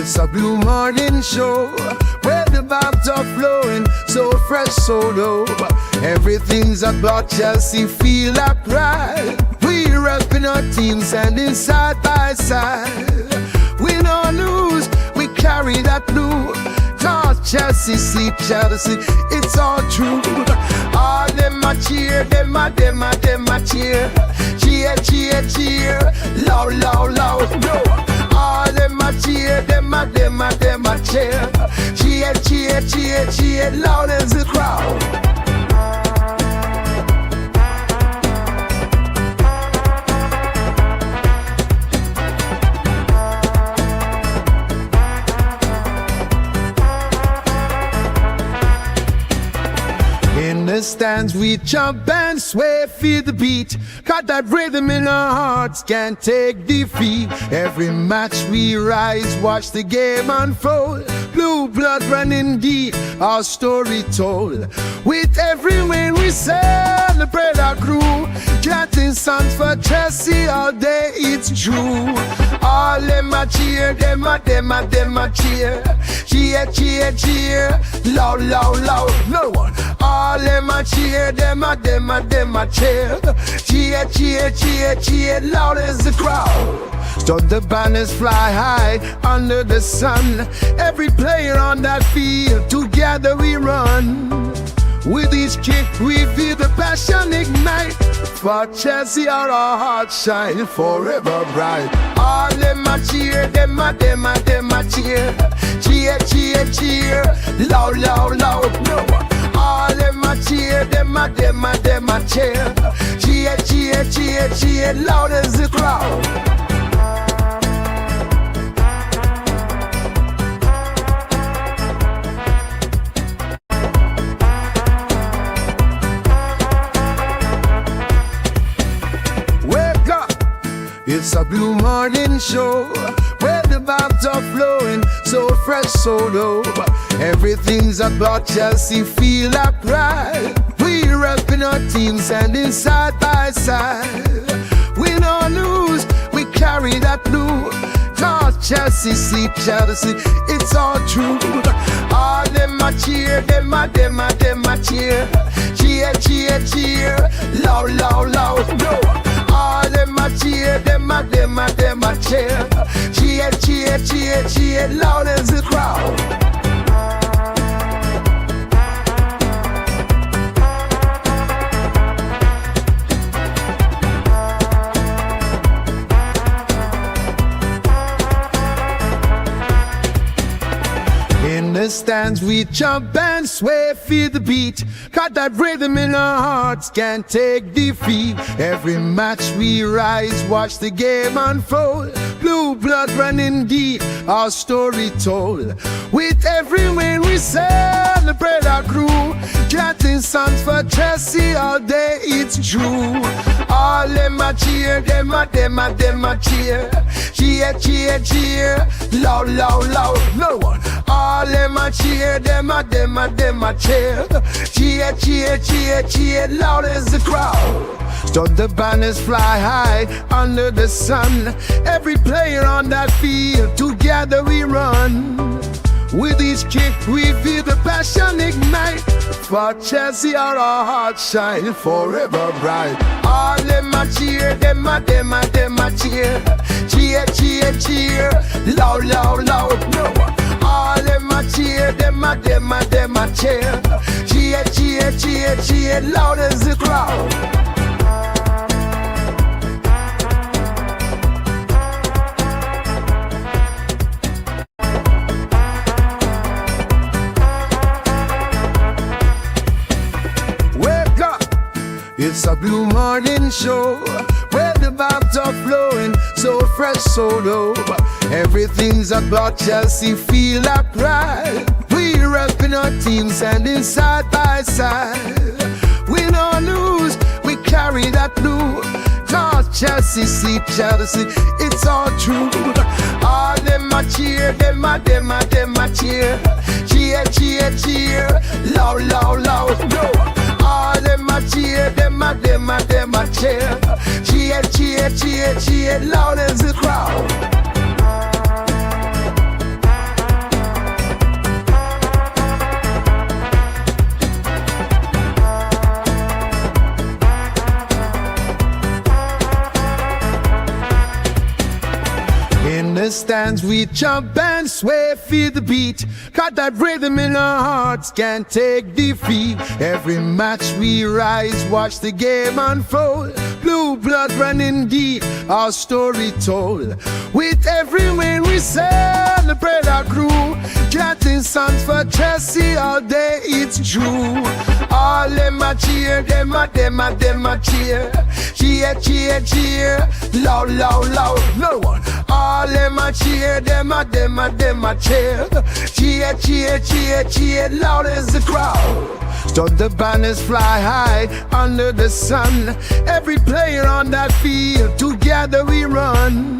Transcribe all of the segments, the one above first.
It's a blue morning show where the vibes are flowing, so fresh, so dope. Everything's about Chelsea, feel that pride. We repping our team, standing side by side. We don't lose, we carry that blue. Cause Chelsea, see Chelsea, it's all true. All them a cheer, them a cheer. Cheer, cheer, cheer, loud, loud, loud, no. All them a cheer, them a cheer. Cheer, cheer, cheer, cheer, loud as the crowd. In the stands we jump and sway, feel the beat. Got that rhythm in our hearts, can't take defeat. Every match we rise, watch the game unfold. Blue blood running deep, our story told. With every win we celebrate our crew. Chanting songs for Chelsea all day, it's true. All them a cheer, them a cheer. Cheer, cheer, cheer, loud, loud, loud, no one. All them a cheer, them a cheer. Cheer, cheer, cheer, cheer, loud as the crowd. So the banners fly high under the sun. Every player on that field, together we run. With each kick we feel the passion ignite. For Chelsea our hearts shine forever bright. All them a cheer, them a cheer. Cheer, cheer, cheer, loud, loud, loud, no one. All them a cheer, them a cheer. Cheer, cheer, cheer, cheer, loud as the crowd. It's a blue morning show where the vibes are flowing, so fresh, so dope. Everything's about Chelsea, feel that pride. We repping our team, standing side by side. We don't lose, we carry that blue. Cause Chelsea, see Chelsea, it's all true. All them a cheer, them a cheer. Cheer, cheer, cheer, loud, loud, loud, no. All them a cheer, them a cheer. Cheer, cheer, cheer, cheer, loud as the crowd. In the stands we jump and sway, feel the beat. Got that rhythm in our hearts, can't take defeat. Every match we rise, watch the game unfold. Blue blood running deep, our story told. With every win we celebrate our crew. Chanting songs for Chelsea all day, it's true. All them a cheer, them a cheer. Cheer, cheer, cheer, loud, loud, loud, no one. All them a cheer, them a cheer. Cheer, cheer, cheer, cheer, loud as the crowd. So the banners fly high under the sun. Every player on that field, together we run. With each kick we feel the passion ignite. For Chelsea our hearts shine forever bright. All them a cheer, them a cheer. Cheer, cheer, cheer, loud, loud, loud, no one. All them a cheer, them a cheer. Cheer, cheer, cheer, cheer, loud as the crowd. It's a blue morning show where the vibes are flowing, so fresh, so dope. Everything's about Chelsea, feel that pride. We repping our team, standing side by side. We don't lose, we carry that blue. Cause Chelsea, see Chelsea, it's all true. All them a cheer, them a cheer. Cheer, cheer, cheer, loud, loud, loud, no. All them a cheer, them a cheer. Cheer, cheer, cheer, cheer, loud as the crowd. the stands we jump and sway, feel the beat. Got that rhythm in our hearts, can't take defeat. Every match we rise, watch the game unfold. Blue blood running deep, our story told. With every win we celebrate our crew. Chanting songs for Chelsea all day, it's true. All them a cheer, them a cheer. Cheer, cheer, cheer, loud, loud, loud, no one. All them a cheer, them a cheer. Cheer, cheer, cheer, cheer, loud as the crowd. So the banners fly high under the sun. Every player on that field, together we run.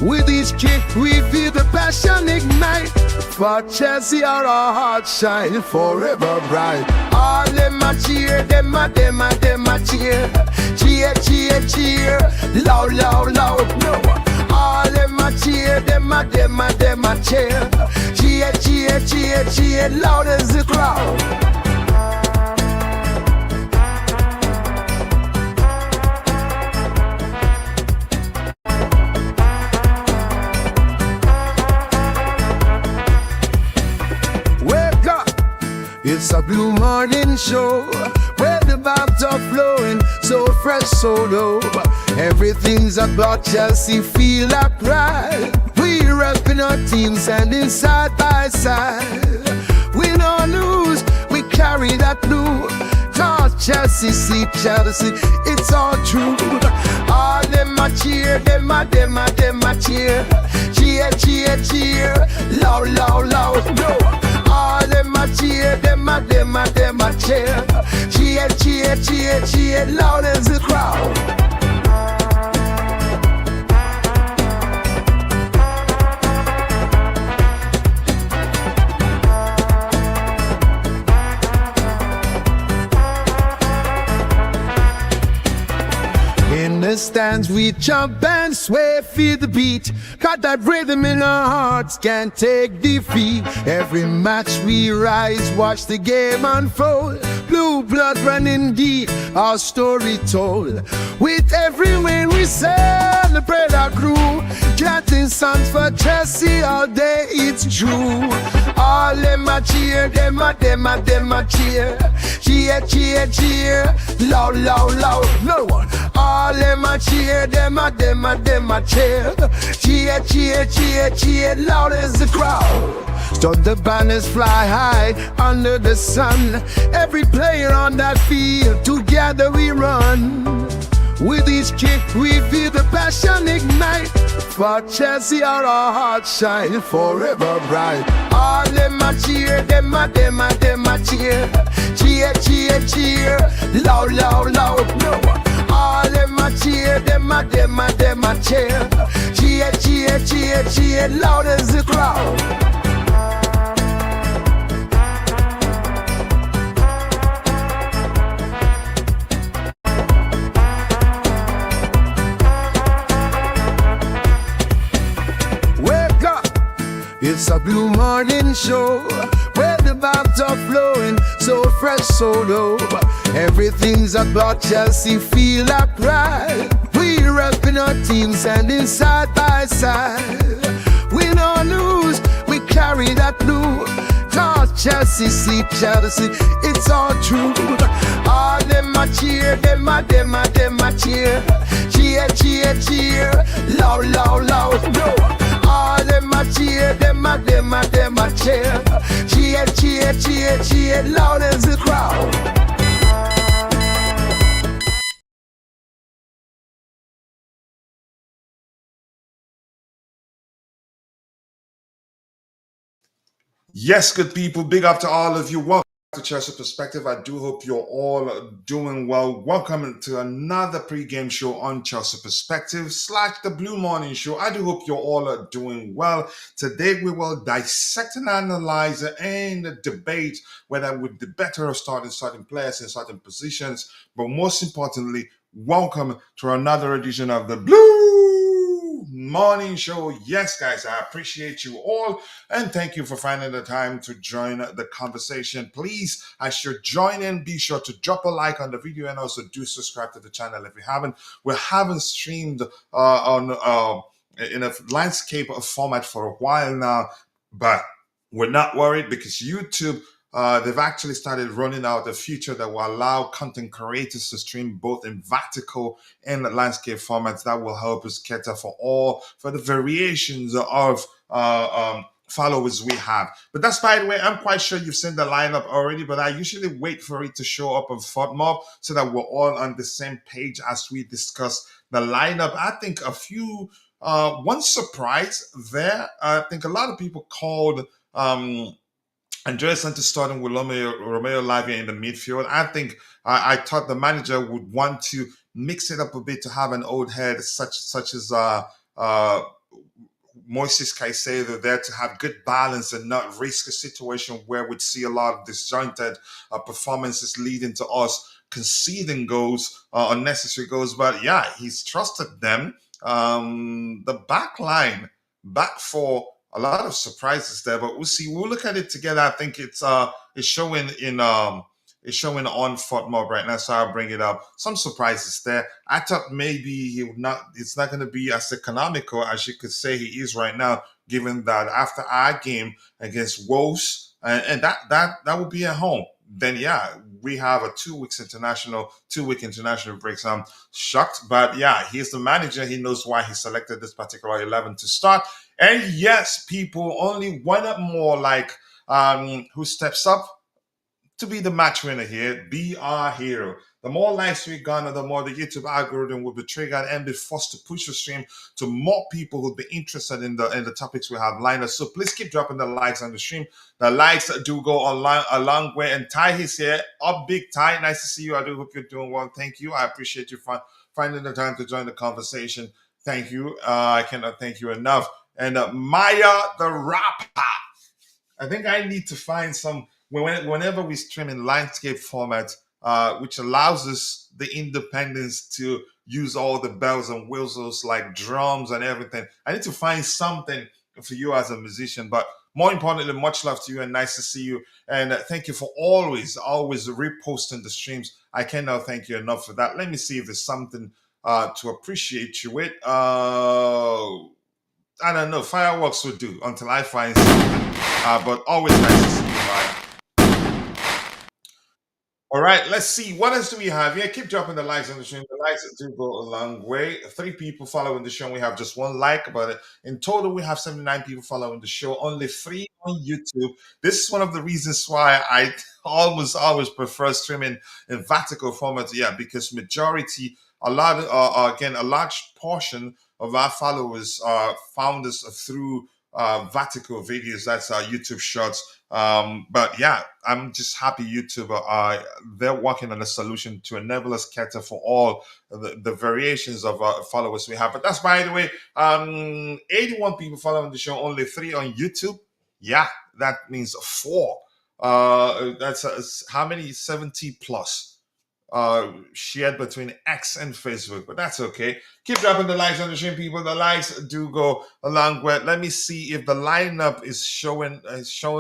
With each kick we feel the passion ignite. For Chelsea our hearts shine forever bright. All them a cheer, them a cheer. Cheer, cheer, cheer, loud, loud, loud, no one. All them a cheer, them a cheer. Cheer, cheer, cheer, cheer, loud as the crowd. It's a blue morning show where the vibes are flowing, so fresh, so dope. Everything's about Chelsea, feel that pride. We repping our team, standing side by side. Win or lose, we carry that blue. Talk Chelsea, see Chelsea, it's all true. All them a cheer, them a cheer. Cheer, cheer, cheer, loud, loud, loud, no. All them a cheer, them a cheer. Cheer, cheer, cheer, cheer, loud as the crowd. In the stands we jump and sway, feel the beat. Got that rhythm in our hearts, can't take defeat. Every match we rise, watch the game unfold. Blue blood running deep, our story told. With every win we celebrate our crew. Chanting songs for Chelsea all day, it's true. All them a cheer, them a cheer. Cheer, cheer, cheer, loud, loud, loud, no one. All them a cheer, them a cheer. Cheer, cheer, cheer, cheer, loud as the crowd. So the banners fly high under the sun. Every player on that field, together we run. With each kick we feel the passion ignite. For Chelsea our hearts shine forever bright. All them a cheer, them a cheer. Cheer, cheer, cheer, loud, loud, loud, no one. All them a cheer, them a cheer. Cheer, cheer, cheer, cheer, loud as the crowd. It's a blue morning show where the vibes are flowing, so fresh, so dope. Everything's about Chelsea, feel that pride. We repping our team, standing side by side. Win or lose, we carry that blue. Talk Chelsea, see Chelsea, it's all true. All them a cheer, them a cheer. Cheer, cheer, cheer, loud, loud, loud, no. All them a cheer, them a cheer. Cheer, cheer, cheer, cheer, loud as the crowd. Yes, good people, big up to all of you. Welcome to Chelsea Perspective. I do hope you're all doing well. Welcome to another pre-game show on Chelsea Perspective / the Blue Morning Show. I do hope you're all doing well. Today we will dissect and analyze and debate whether we'd be better off starting players in certain positions. But most importantly, welcome to another edition of the Blue Morning Show. Yes, guys, I appreciate you all and thank you for finding the time to join the conversation. Please, as you're joining, be sure to drop a like on the video and also do subscribe to the channel if you haven't. We haven't streamed on in a landscape of format for a while now, but we're not worried because YouTube, they've actually started running out a feature that will allow content creators to stream both in vertical and landscape formats. That will help us cater for the variations of followers we have. But that's, by the way, I'm quite sure you've seen the lineup already, but I usually wait for it to show up on FODMOB so that we're all on the same page as we discuss the lineup. I think one surprise there, I think a lot of people called Andrea Santos starting with Romeo Lavia in the midfield. I think I thought the manager would want to mix it up a bit to have an old head such as Moises Caicedo there to have good balance and not risk a situation where we'd see a lot of disjointed performances leading to us conceding goals, unnecessary goals. But yeah, he's trusted them. The back line, back four, a lot of surprises there, but we'll see. We'll look at it together. I think it's showing on FODMOB right now, so I'll bring it up. Some surprises there. I thought maybe it's not going to be as economical as you could say he is right now, given that after our game against Wolves, and that will be at home. Then yeah, we have a 2 week international break. So I'm shocked, but yeah, he's the manager. He knows why he selected this particular 11 to start. And yes, people, only one more who steps up to be the match winner here, be our hero. The more likes we garner, the more the YouTube algorithm will be triggered and be forced to push the stream to more people who'll be interested in the topics we have lined up. So please keep dropping the likes on the stream. The likes do go a long way. And Ty is here. Up big Ty. Nice to see you. I do hope you're doing well. Thank you. I appreciate you finding the time to join the conversation. Thank you. I cannot thank you enough. And Maya the rapper. I think I need to find some. Whenever we stream in landscape format, which allows us the independence to use all the bells and whistles like drums and everything, I need to find something for you as a musician. But more importantly, much love to you and nice to see you. And thank you for always reposting the streams. I cannot thank you enough for that. Let me see if there's something to appreciate you with. I don't know. Fireworks would do until I find something. But always nice to see you, Maya. All right, let's see. What else do we have here? Keep dropping the likes on the stream. The likes do go a long way. 3 people following the show. We have just 1 like, but in total, we have 79 people following the show. Only 3 on YouTube. This is one of the reasons why I almost always prefer streaming in vertical format. Yeah, because a large portion of our followers found us through vertical videos. That's our YouTube Shorts. But yeah, I'm just happy YouTube they're working on a solution to enable us cater for all the variations of followers we have. But that's, by the way, 81 people following the show, only 3 on YouTube. Yeah, that means 4. That's how many? 70 plus. Shared between X and Facebook, but that's okay. Keep dropping the likes on the stream, people. The likes do go a long way. Let me see if the lineup is showing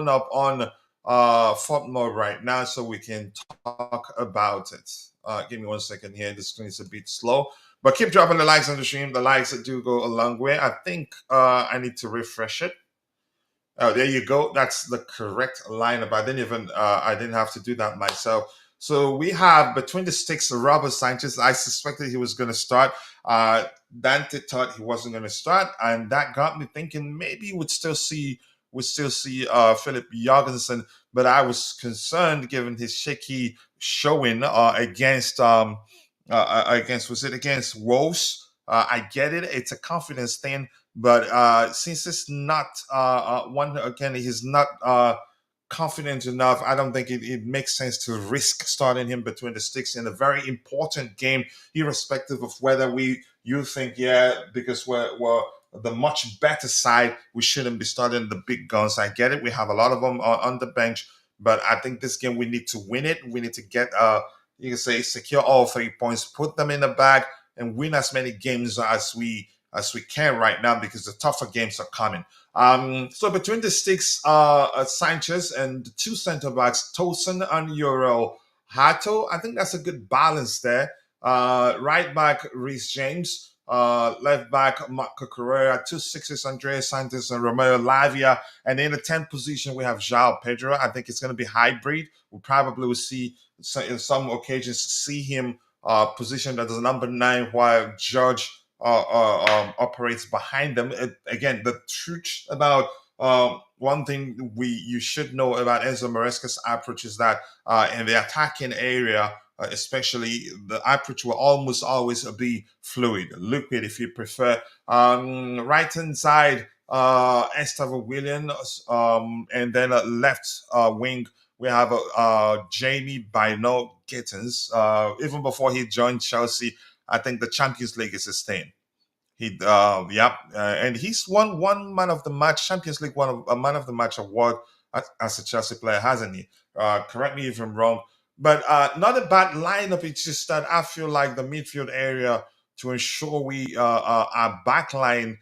up on FODMOB right now, so we can talk about it. Give me 1 second here. The screen is a bit slow, but keep dropping the likes on the stream. The likes do go a long way. I think I need to refresh it. Oh, there you go. That's the correct lineup. I didn't have to do that myself. So we have between the sticks Robert Sanchez. I suspected he was going to start. Dante thought he wasn't going to start, and that got me thinking maybe we'd still see Philip Jorgensen, but I was concerned given his shaky showing against Wolves. I get it; it's a confidence thing, but since it's not he's not confident enough. I don't think it makes sense to risk starting him between the sticks in a very important game, irrespective of whether you think, because we're the much better side, we shouldn't be starting the big guns. I get it. We have a lot of them on the bench, but I think this game we need to win it. We need to get, secure all 3 points, put them in the bag, and win as many games as we can right now, because the tougher games are coming. So between the sticks, Sanchez and the 2 center backs, Tosin and Euro Hato, I think that's a good balance there. Right back, Reece James. left back Marco Correa, 2 6s Andreas Santos and Romeo Lavia, and in the 10th position we have João Pedro. I think it's going to be hybrid. We probably will see in some occasions see him positioned as the number 9 while George operates behind them. Again, the truth about one thing you should know about Enzo Maresca's approach is that in the attacking area, especially, the approach will almost always be fluid, liquid if you prefer. Right hand side, Estevão Williams, and then left wing we have Jamie Benoît Gittens. Even before he joined Chelsea, I think the Champions League is his thing. And he's won one man of the match, Champions League, a man of the match award as a Chelsea player, hasn't he? Correct me if I'm wrong, but not a bad lineup. It's just that I feel like the midfield area to ensure our back line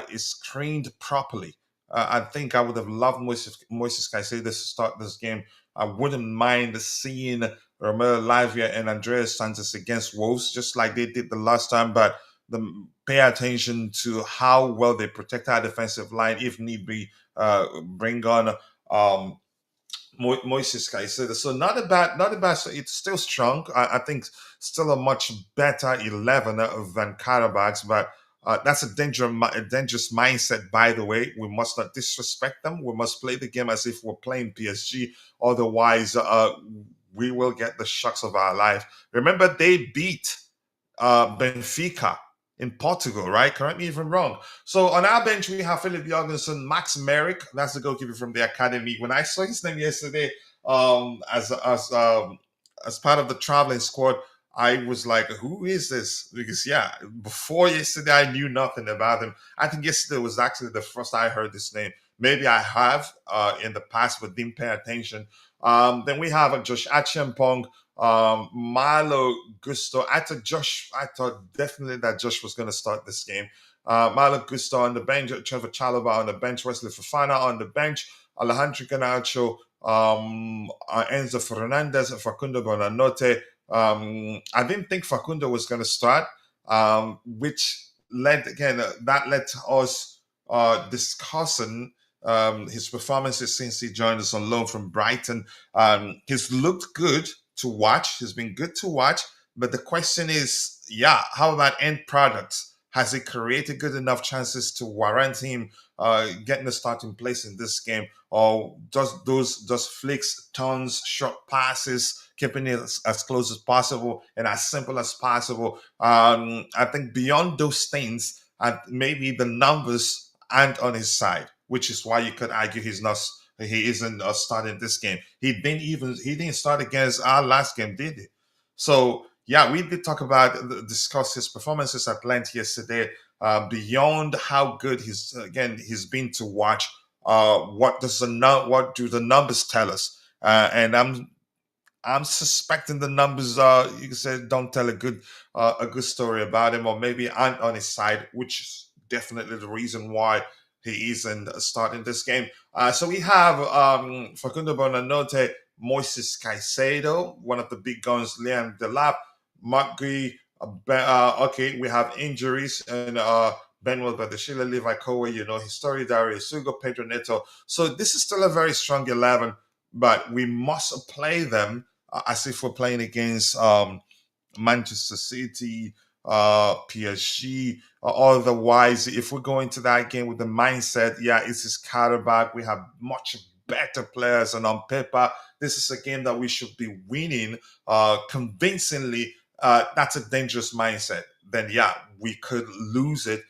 is screened properly. I think I would have loved Moises Caicedo to start this game. I wouldn't mind seeing Romeo Lavia and Andreas Santos against Wolves, just like they did the last time, but pay attention to how well they protect our defensive line. If need be, bring on Moises Caicedo. So not a bad. So it's still strong. I think still a much better 11 than Qarabag's, but that's a dangerous mindset. By the way, we must not disrespect them. We must play the game as if we're playing PSG. Otherwise, we will get the shocks of our life. Remember, they beat Benfica in Portugal, right? Correct me if I'm wrong. So on our bench, we have Philip Jorgensen, Max Merrick. That's the goalkeeper from the academy. When I saw his name yesterday, as part of the traveling squad, I was like, who is this? Because before yesterday, I knew nothing about him. I think yesterday was actually the first I heard this name. Maybe I have in the past, but didn't pay attention. Then we have Josh Achiampong, Malo Gusto. I thought definitely that Josh was going to start this game. Malo Gusto on the bench, Trevor Chalobah on the bench, Wesley Fofana on the bench, Alejandro Garnacho, Enzo Fernandez, Facundo Bonanote. I didn't think Facundo was going to start, which led us discussing his performances since he joined us on loan from Brighton. He's looked good to watch. He's been good to watch. But the question is, how about end products? Has he created good enough chances to warrant him getting a starting place in this game? Or just those flicks, turns, short passes, keeping it as close as possible and as simple as possible? I think beyond those things, maybe the numbers aren't on his side, which is why you could argue he isn't starting this game. He didn't start against our last game, did he? So we did discuss his performances at length yesterday. Beyond how good he's been to watch. What do the numbers tell us? And I'm suspecting the numbers you can say don't tell a good story about him, or maybe aren't on his side, which is definitely the reason why he isn't starting this game. So we have Facundo Bonanote, Moises Caicedo, one of the big guns, Liam Delap, Mark Gui. We have injuries, and Benoît, Badiashile, Levi Kowe, Histori, Dario Sugo, Pedro Neto. So this is still a very strong 11, but we must play them as if we're playing against Manchester City, PSG. Otherwise, if we're going to that game with the mindset, it's this Qarabag, we have much better players, and on paper, this is a game that we should be winning convincingly. That's a dangerous mindset. Then, we could lose it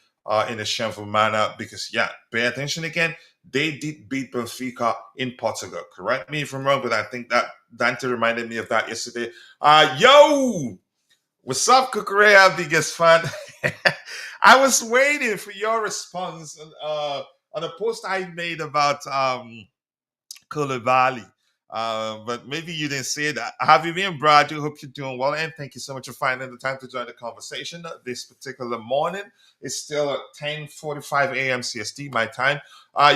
in a shameful manner because, pay attention again. They did beat Benfica in Portugal. Correct me if I'm wrong, but I think that Dante reminded me of that yesterday. What's up, Kukurea, biggest fan? I was waiting for your response on a post I made about Koulibaly. But maybe you didn't see it. Have you been, bro? I do hope you're doing well, and thank you so much for finding the time to join the conversation this particular morning. It's still at 10:45 a.m. CST, my time.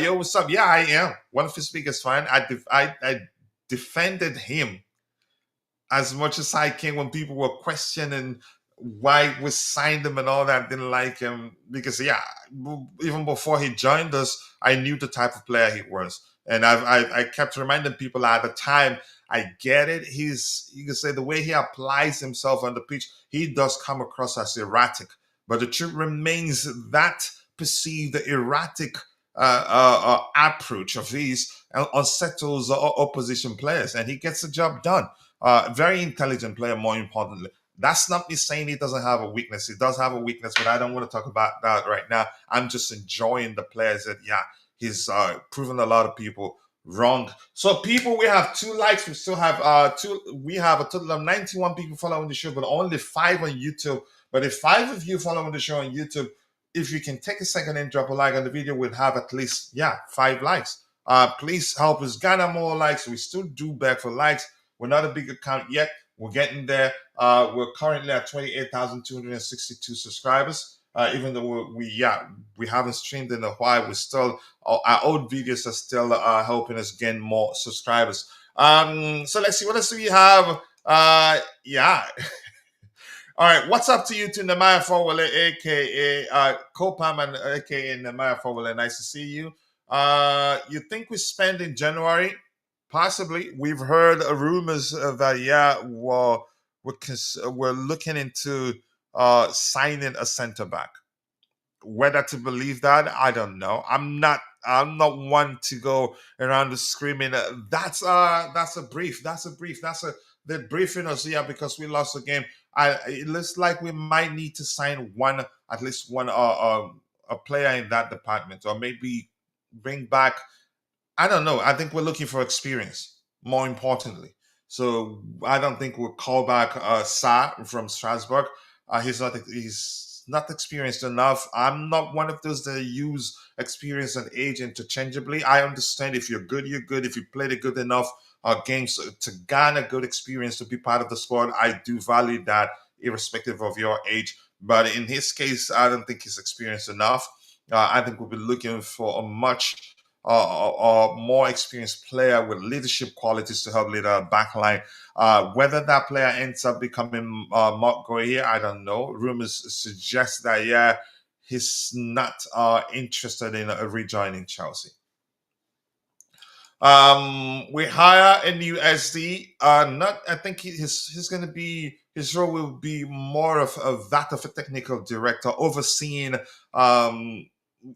Yo, what's up? Yeah, I am one of his biggest fans. I defended him as much as I can when people were questioning why we signed him and all that, didn't like him because even before he joined us, I knew the type of player he was, and I kept reminding people at the time. I get it. You can say the way he applies himself on the pitch, he does come across as erratic. But the truth remains that perceived erratic approach of his unsettles opposition players, and he gets the job done. Very intelligent player, more importantly. That's not me saying he doesn't have a weakness. He does have a weakness, but I don't want to talk about that right now. I'm just enjoying the players that, he's proven a lot of people wrong. So, people, we have 2 likes. We still have we have a total of 91 people following the show, but only 5 on YouTube. But if 5 of you following the show on YouTube, if you can take a second and drop a like on the video, we'll have at least 5 likes. Please help us garner more likes. We still do beg for likes. We're not a big account yet. We're getting there. We're currently at 28,262 subscribers. Even though we haven't streamed in a while, we still our old videos are still helping us gain more subscribers. So let's see what else do we have. All right, what's up to you to Nemaya Fowale, aka Kopam, and aka Nemaya Fowale? Nice to see you. You think we spend in January? Possibly. We've heard rumors that we're looking into signing a center back. Whether to believe that, I don't know. I'm not one to go around screaming. That's a brief. They're briefing us because we lost the game. It looks like we might need to sign at least one a player in that department, or maybe bring back. I don't know. I think we're looking for experience, more importantly. So I don't think we'll call back Sa from Strasbourg. He's not experienced enough. I'm not one of those that use experience and age interchangeably. I understand if you're good, you're good. If you played a good enough games to garner good experience to be part of the squad, I do value that irrespective of your age. But in his case, I don't think he's experienced enough. I think we'll be looking for a much more experienced player with leadership qualities to help lead our backline. Whether that player ends up becoming Mark Goye, I don't know. Rumors suggest that he's not interested in rejoining Chelsea. We hire a new SD. I think he's going to be, his role will be more of that of a technical director, overseeing.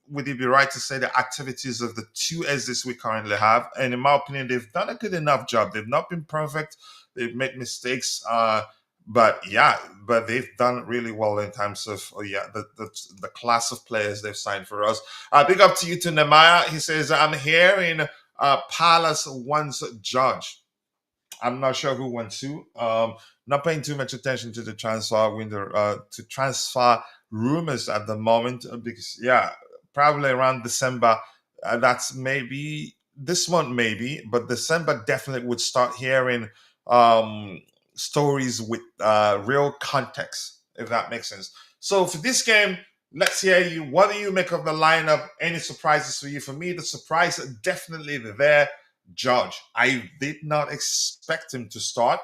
Would it be right to say the activities of the 2 SDs we currently have? And in my opinion, they've done a good enough job. They've not been perfect. They've made mistakes. But they've done really well in terms of the class of players they've signed for us. Big up to you to Nemaya. He says, I'm hearing Palace wants Judge. I'm not sure who wants to. Not paying too much attention to the transfer window, to transfer rumors at the moment, because probably around December. That's maybe this month, maybe, but December definitely would start hearing stories with real context, if that makes sense. So for this game, let's hear you. What do you make of the lineup? Any surprises for you? For me, the surprise definitely there. Judge. I did not expect him to start.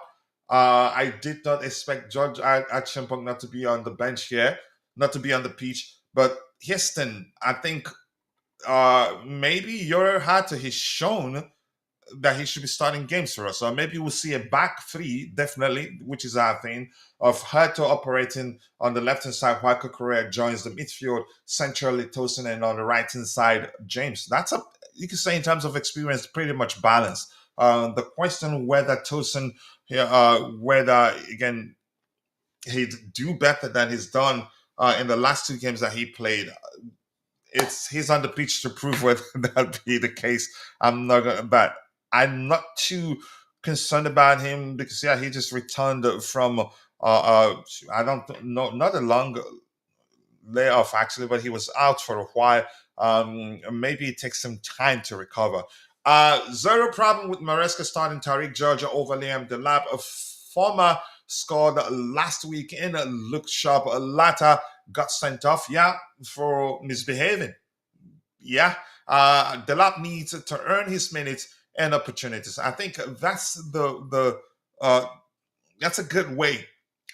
I did not expect Judge at Champong not to be on the bench here, not to be on the pitch. But Houston, I think maybe your Hato has shown that he should be starting games for us. So maybe we'll see a back 3, definitely, which is our thing, of Hato operating on the left-hand side while Correa joins the midfield, centrally Tosin, and on the right-hand side, James. That's you can say in terms of experience, pretty much balanced. The question whether Tosin, whether, again, he'd do better than he's done in the last 2 games that he played, he's on the pitch to prove whether that be the case. I'm not too concerned about him because he just returned from I don't know, not a long layoff actually, but he was out for a while. Maybe it takes some time to recover. Zero problem with Maresca starting Tariq Georgia over Liam Delap. A former scored last week in, looked sharp. Latter got sent off, for misbehaving. Delap needs to earn his minutes and opportunities. I think that's that's a good way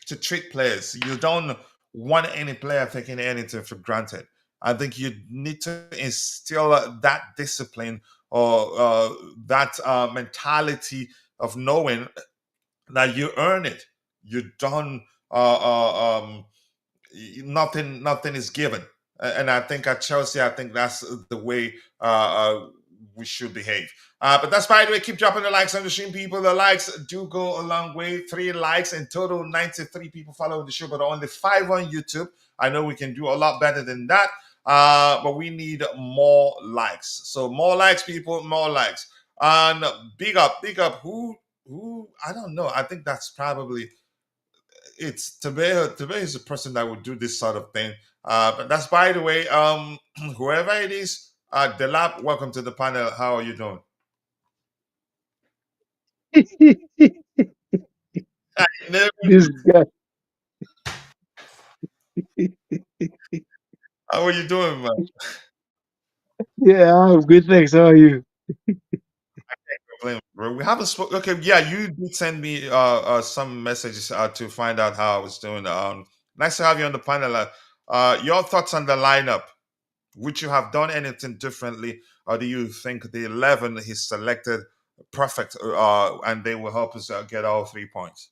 to treat players. You don't want any player taking anything for granted. I think you need to instill that discipline or that mentality of knowing that you earn it. You don't. Nothing is given. And I think at Chelsea, I think that's the way we should behave. But that's by the way. Keep dropping the likes on the stream, people. The likes do go a long way. 3 likes in total. 93 people follow the show, but only 5 on YouTube. I know we can do a lot better than that. But we need more likes. So more likes, people. More likes. And big up. Who? I don't know. I think that's probably it's Tebe. Tebe is the person that would do this sort of thing. But that's by the way. Whoever it is, Delap, welcome to the panel. How are you doing? I never This knew. guy. How are you doing, man? Yeah, I'm good. Thanks. How are you? Bro, we haven't spoken. Okay, yeah, you did send me some messages to find out how I was doing. Nice to have you on the panel. Your thoughts on the lineup? Would you have done anything differently, or do you think the 11 he's selected perfect, and they will help us get all 3 points?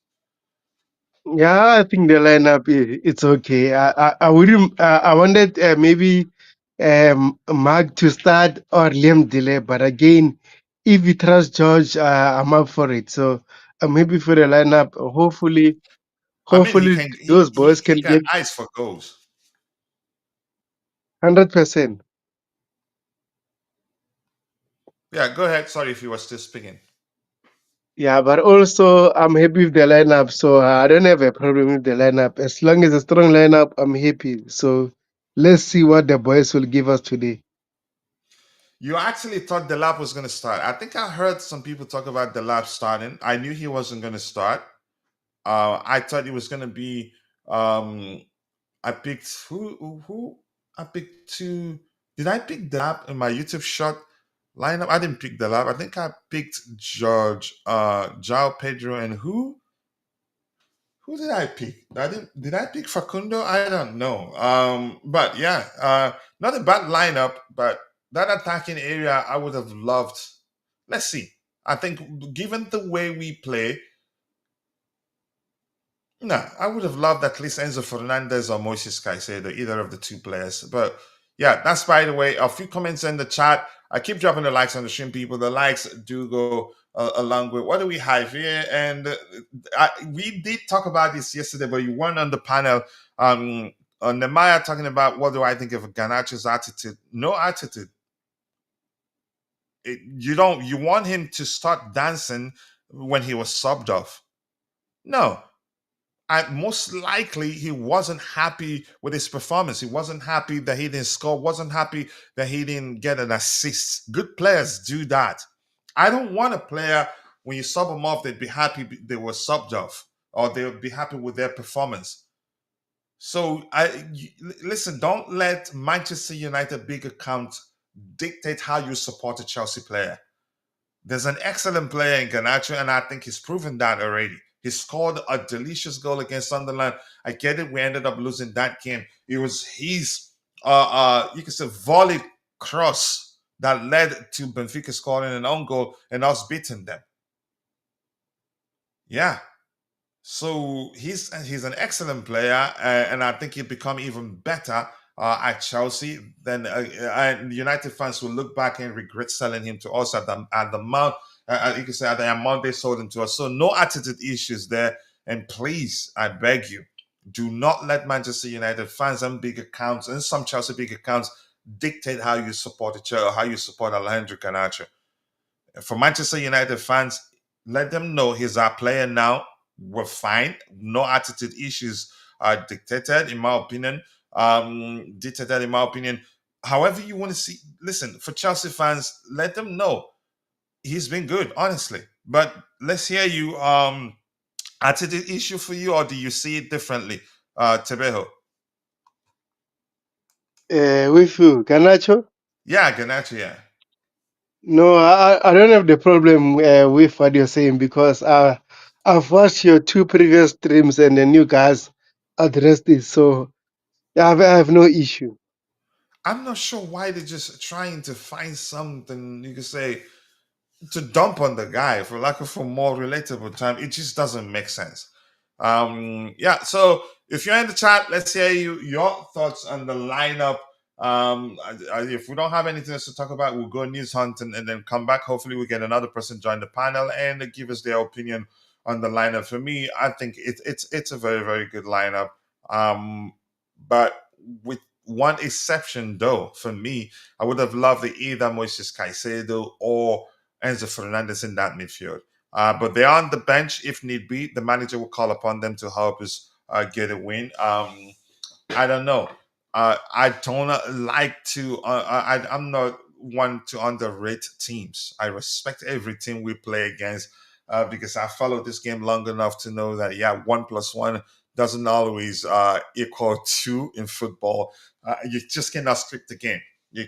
Yeah, I think the lineup it's okay. I wouldn't. I wanted maybe Mark to start or Liam delay, but again, if you trust George, I'm up for it. So I'm happy for the lineup. I mean, he Hopefully can those boys he can got get eyes for goals. 100%. Yeah, go ahead. Sorry if you were still speaking. Yeah, but also I'm happy with the lineup, so I don't have a problem with the lineup. As long as a strong lineup, I'm happy. So let's see what the boys will give us today. You actually thought the lab was going to start. I think I heard some people talk about the lab starting. I knew he wasn't going to start. I thought it was going to be. I picked who I picked two. Did I pick the lab in my YouTube shot lineup? I didn't pick the lab. I think I picked George, Jao Pedro, and who? Who did I pick? I didn't. Did I pick Facundo? I don't know. But yeah, not a bad lineup. But that attacking area, I would have loved. Let's see. I think given the way we play, no, I would have loved at least Enzo Fernandez or Moises Caicedo, either of the two players. But yeah, that's by the way. A few comments in the chat. I keep dropping the likes on the stream, people. The likes do go along with what do we have here? And we did talk about this yesterday, but you weren't on the panel. On Nemaya talking about what do I think of Garnacho's attitude? No attitude. You want him to start dancing when he was subbed off. No, most likely he wasn't happy with his performance. He wasn't happy that he didn't score, wasn't happy that he didn't get an assist. Good players do that. I don't want a player, when you sub them off, they'd be happy they were subbed off or they would be happy with their performance. So listen, don't let Manchester United big account dictate how you support a Chelsea player. There's an excellent player in Garnacho, and I think he's proven that already. He scored a delicious goal against Sunderland. I get it. We ended up losing that game. It was his, you can say, volley cross that led to Benfica scoring an own goal and us beating them. Yeah. So he's an excellent player, and I think he'll become even better at Chelsea. Then United fans will look back and regret selling him to us at the amount. You can say at the amount they sold him to us. So no attitude issues there. And please, I beg you, do not let Manchester United fans and big accounts and some Chelsea big accounts dictate how you support each other, how you support Alejandro Garnacho. For Manchester United fans, let them know he's our player now. We're fine. No attitude issues are dictated, in my opinion. Dictated, in my opinion. However, you want to see. Listen, for Chelsea fans, let them know he's been good, honestly. But let's hear you. Attitude issue for you, or do you see it differently, Tebejo? With you, Garnacho? Yeah, Garnacho, yeah. No, I don't have the problem with what you're saying because I've watched your 2 previous streams and then you guys addressed this, so I have no issue. I'm not sure why they're just trying to find something you could say to dump on the guy for lack of a more relatable time. It just doesn't make sense. Yeah, so if you're in the chat, let's hear your thoughts on the lineup. If we don't have anything else to talk about, we'll go news hunting and then come back. Hopefully we get another person join the panel and give us their opinion on the lineup. For me, I think it's a very, very good lineup. But with one exception though, for me, I would have loved either Moises Caicedo or Enzo Fernandez in that midfield. But they're on the bench if need be. The manager will call upon them to help us get a win. I don't know. I don't like to. I'm not one to underrate teams. I respect every team we play against because I followed this game long enough to know that 1+1 doesn't always equal 2 in football. You just cannot script the game. You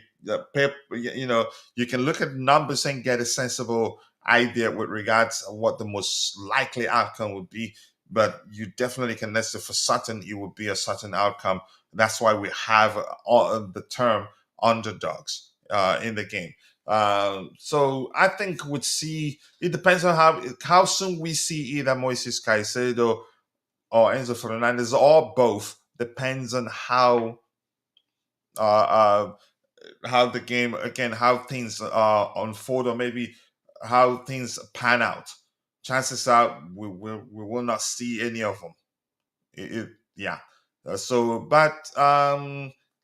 can look at numbers and get a sensible idea with regards to what the most likely outcome would be, but you definitely can say for certain it would be a certain outcome. That's why we have the term underdogs in the game. So I think we'd see. It depends on how soon we see either Moises Caicedo or Enzo Fernandez or both. Depends on uh, how the game again, how things unfold, or maybe how things pan out. Chances are we will not see any of them. Yeah. But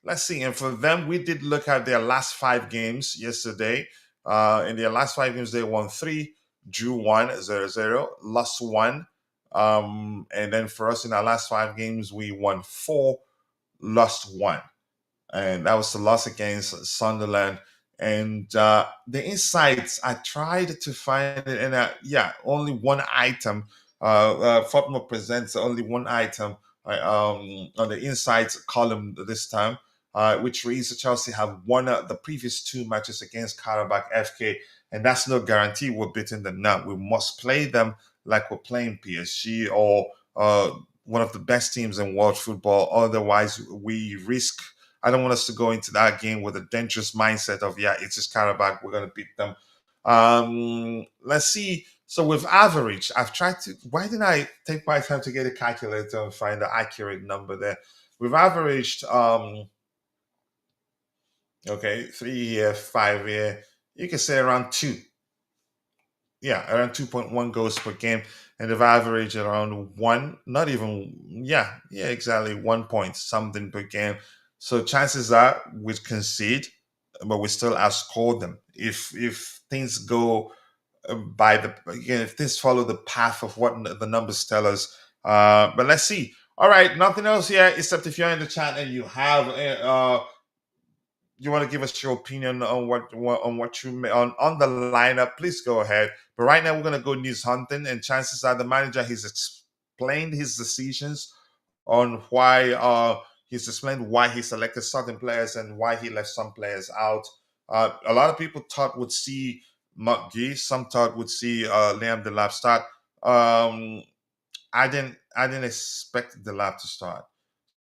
let's see. And for them, we did look at their last 5 games yesterday. In their last 5 games, they won 3, drew 1, 0-0, lost 1. And then for us in our last 5 games, we won 4, lost 1, and that was the loss against Sunderland. And the insights, I tried to find it, and only one item. Fatma presents only one item on the insights column this time, which reads Chelsea have won the previous 2 matches against Qarabag FK, and that's no guarantee we're beating them now. We must play them like we're playing PSG or one of the best teams in world football. Otherwise, we risk. I don't want us to go into that game with a dangerous mindset of, it's just Qarabag, we're going to beat them. Let's see. So with average, I've tried to, why didn't I take my time to get a calculator and find the accurate number there? We've averaged, 3 year, 5 year, you can say around 2. Yeah, around 2.1 goals per game. And they've averaged around 1, not even, exactly 1 point something per game. So chances are we concede, but we still outscore them. If things go if things follow the path of what the numbers tell us. But let's see. All right, nothing else here except if you're in the chat and you have you want to give us your opinion on what you on the lineup, please go ahead. But right now we're going to go news hunting, and chances are the manager has explained his decisions on why he's explained why he selected certain players and why he left some players out. A lot of people thought would see McGee, some thought would see Liam Delap start. I didn't expect Delap to start.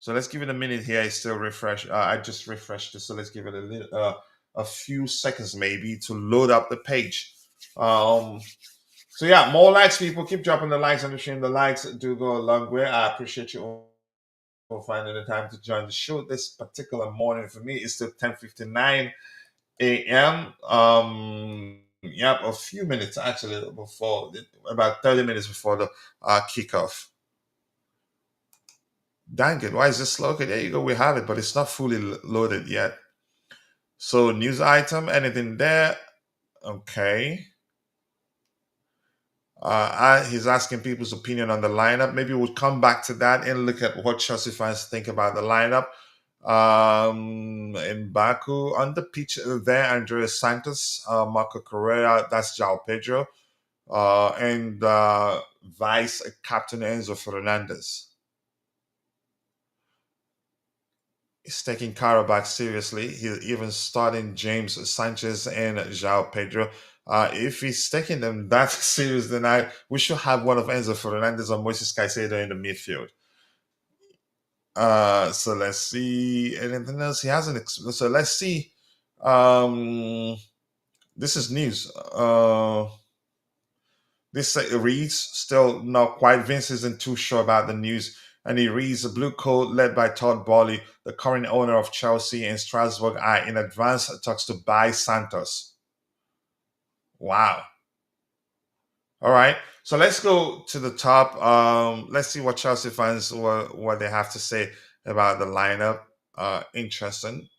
So let's give it a minute here. It's still refresh. I just refreshed it, so let's give it a few seconds maybe to load up the page. So more likes, people. Keep dropping the likes on the stream. The likes do go a long way. I appreciate you all finding the time to join the show this particular morning. For me, it's still 10:59 a.m. A few minutes actually before, about 30 minutes before the kickoff. Dang it, why is this slow? Okay, there you go, we have it, but it's not fully loaded yet. So news item, anything there? Okay. He's asking people's opinion on the lineup. Maybe we'll come back to that and look at what Chelsea fans think about the lineup. In Baku, on the pitch there, Andreas Santos, Marco Correa, that's João Pedro, and vice captain Enzo Fernandez. He's taking Qarabag seriously. He's even starting James Sanchez and João Pedro. If he's taking them that serious, then we should have one of Enzo Fernandez or Moises Caicedo in the midfield. So let's see anything else. He hasn't. So let's see. This is news. This reads still not quite. Vince isn't too sure about the news, and he reads the blue coat led by Todd Boehly, the current owner of Chelsea and Strasbourg, are in advanced talks to buy Santos. Wow. All right. So let's go to the top. Let's see what Chelsea fans what they have to say about the lineup. Interesting.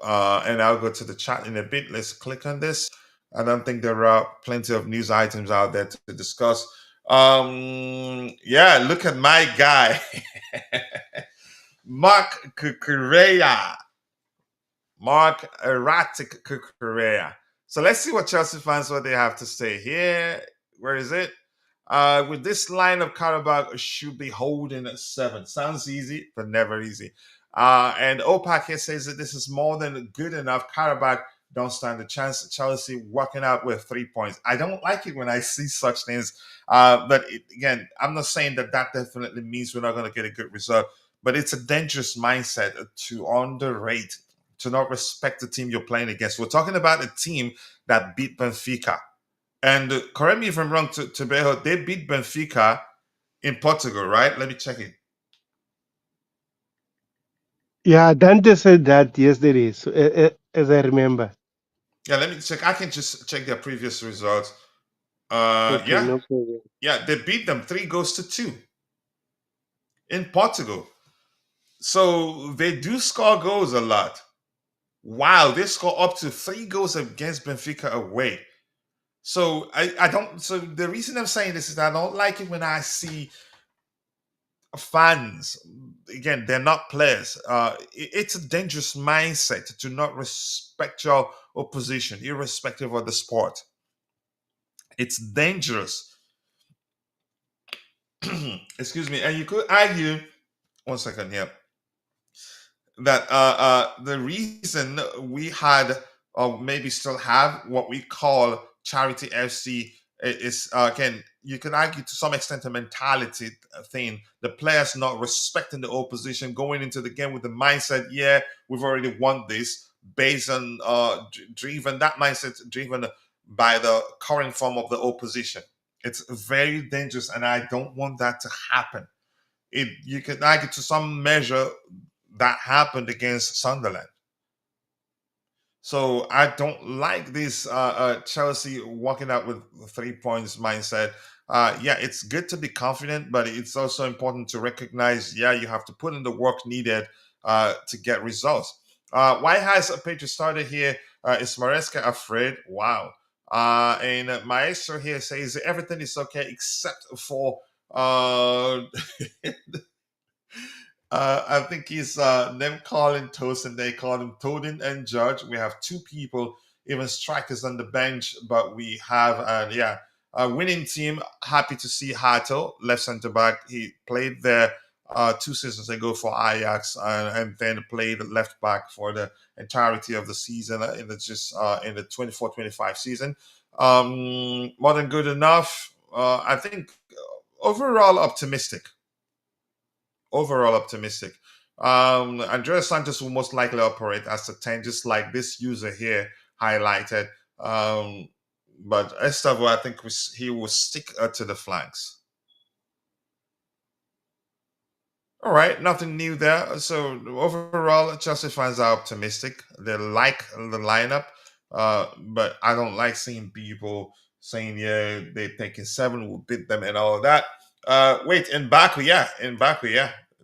And I'll go to the chat in a bit. Let's click on this. I don't think there are plenty of news items out there to discuss. Yeah, look at my guy, Mark Cucurella. Mark Erratic Cucurella. So let's see what Chelsea fans what they have to say here. Where is it? With this line of Qarabag should be holding at 7. Sounds easy, but never easy. And Opak here says that this is more than good enough. Qarabag don't stand a chance. Chelsea walking out with 3 points. I don't like it when I see such things. But again, I'm not saying that definitely means we're not going to get a good result. But it's a dangerous mindset to underrate, to not respect the team you're playing against. We're talking about a team that beat Benfica. And correct me if I'm wrong, Tebejo, they beat Benfica in Portugal, right? Let me check it. Yeah, Dante said that yesterday, so, as I remember. Yeah, let me check. I can just check their previous results. Okay, Yeah, no problem. yeah, they beat them 3-2 in Portugal. So they do score goals a lot. Wow, they score up to 3 goals against Benfica away. So I don't. So the reason I'm saying this is I don't like it when I see fans. Again, they're not players. It's a dangerous mindset to not respect your opposition, irrespective of the sport. It's dangerous. Excuse me. And you could argue. 1 second here. That the reason we had or maybe still have what we call charity FC is again, you can argue to some extent a mentality thing. The players not respecting the opposition, going into the game with the mindset, yeah, we've already won this, based on driven that mindset driven by the current form of the opposition. It's very dangerous, and I don't want that to happen. You can argue to some measure that happened against Sunderland. So I don't like this Chelsea walking out with 3 points mindset. Yeah, it's good to be confident, but it's also important to recognize, yeah, you have to put in the work needed to get results. Why has a page started here? Is Maresca afraid? Wow. And Maestro here says everything is okay except for I think he's them calling Toast and they call him Todin and Judge. We have 2 people, even strikers on the bench, but we have a winning team. Happy to see Hato, left centre back. He played there 2 seasons ago for Ajax and then played left back for the entirety of the season in the 24-25 season. More than good enough. I think overall optimistic. Andrea Santos will most likely operate as a 10, just like this user here highlighted. But Estevão, I think he will stick to the flanks. All right, nothing new there. So overall, Chelsea fans are optimistic. They like the lineup, but I don't like seeing people saying, yeah, they're taking 7, we'll beat them and all of that. Wait, in Baku, yeah.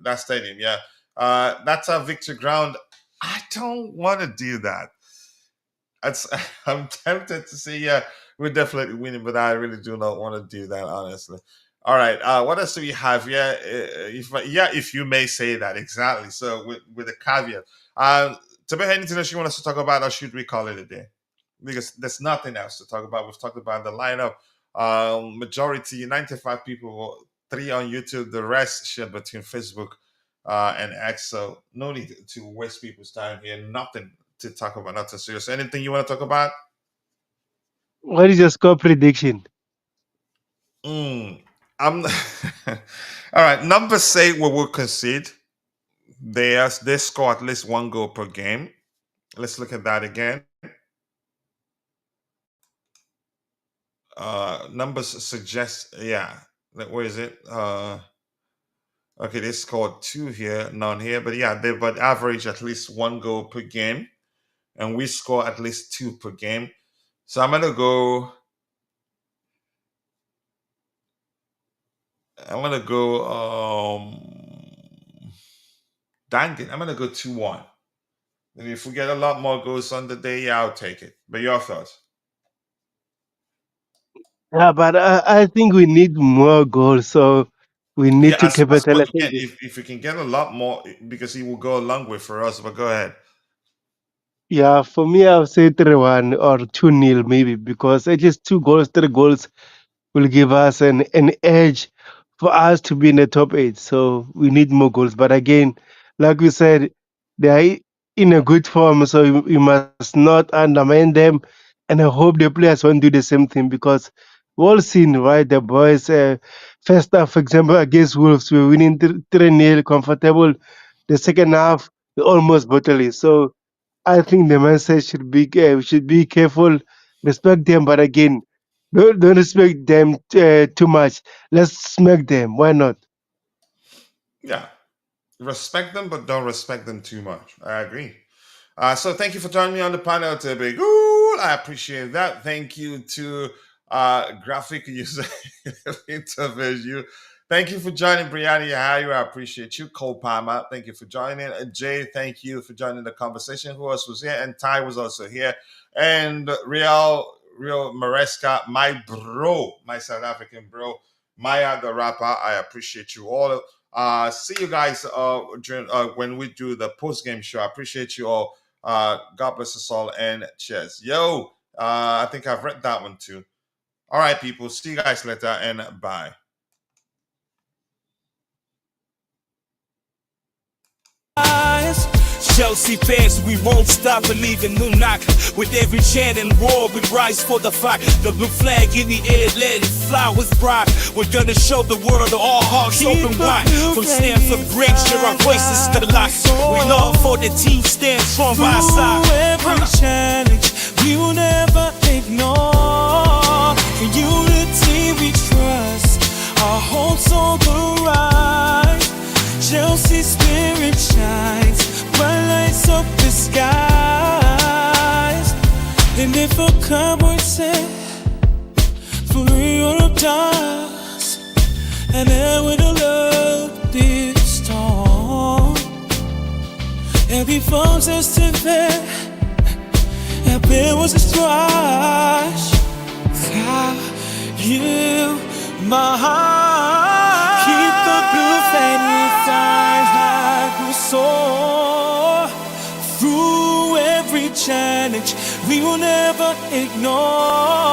That stadium, yeah. That's our victory ground. I don't want to do that. I'm tempted to say, yeah, we're definitely winning, but I really do not want to do that, honestly. All right, what else do we have? Yeah, if you may say that exactly. So with a caveat, to be anything else you want us to talk about, or should we call it a day? Because there's nothing else to talk about. We've talked about the lineup. Majority, 95 people, 3 on YouTube. The rest shared between Facebook and X. So no need to waste people's time here. Nothing to talk about. Nothing serious. Anything you want to talk about? What is your score prediction? Mm, I'm all right. Numbers say we will concede. They score at least one goal per game. Let's look at that again. Numbers suggest, yeah. Where is it? Okay, they scored two here, none here, but yeah, they but average at least one goal per game, and we score at least two per game. So I'm gonna go. I'm gonna go. Dang it! I'm gonna go 2-1. And if we get a lot more goals on the day, yeah, I'll take it. But your thoughts? Yeah, but I think we need more goals, so we Yeah, need to as much capitalize on again, this. if we can get a lot more, because he will go a long way for us. But go ahead. Yeah, for me, I would say 3-1 or 2-0 maybe, because at least 2 goals, 3 goals will give us an edge for us to be in the top 8. So we need more goals. But again, like we said, they are in a good form, so we must not undermine them. And I hope the players won't do the same thing because we've all seen, right? The boys, first half, for example, against Wolves, we were winning 3-0, comfortable. The second half, we almost bottled it. So I think the mindset should be careful, respect them, but again, don't respect them too much. Let's smack them. Why not? Yeah, respect them, but don't respect them too much. I agree. So thank you for joining me on the panel today. Ooh, I appreciate that. Thank you to graphic user interface. You. Thank you for joining Brianna Yahayu. I appreciate you. Cole Palmer, thank you for joining. Jay, thank you for joining the conversation. Who else was here? And Ty was also here. And Real Maresca, my bro, my South African bro, Maya the rapper. I appreciate you all. See you guys during when we do the post game show. I appreciate you all. God bless us all and cheers. Yo, I think I've read that one too. All right, people. See you guys later and bye. Chelsea fans, we won't stop believing. No knock. With every chant and roar, we rise for the fight. The blue flag in the air, let it fly with pride. We're gonna show the world that all hearts open wide. From Stamford Bridge, share our voices to the light. We love for the team, stand strong by our side. Every challenge, we will never ignore. In unity we trust, our hopes on the rise. Chelsea spirit shines, bright lights up the skies. And if a cowboy said, for real does, and then with a love this storm, and before us to there, and there was a strife. God, you, my heart, keep the blue flame inside like we soar. Through every challenge, we will never ignore.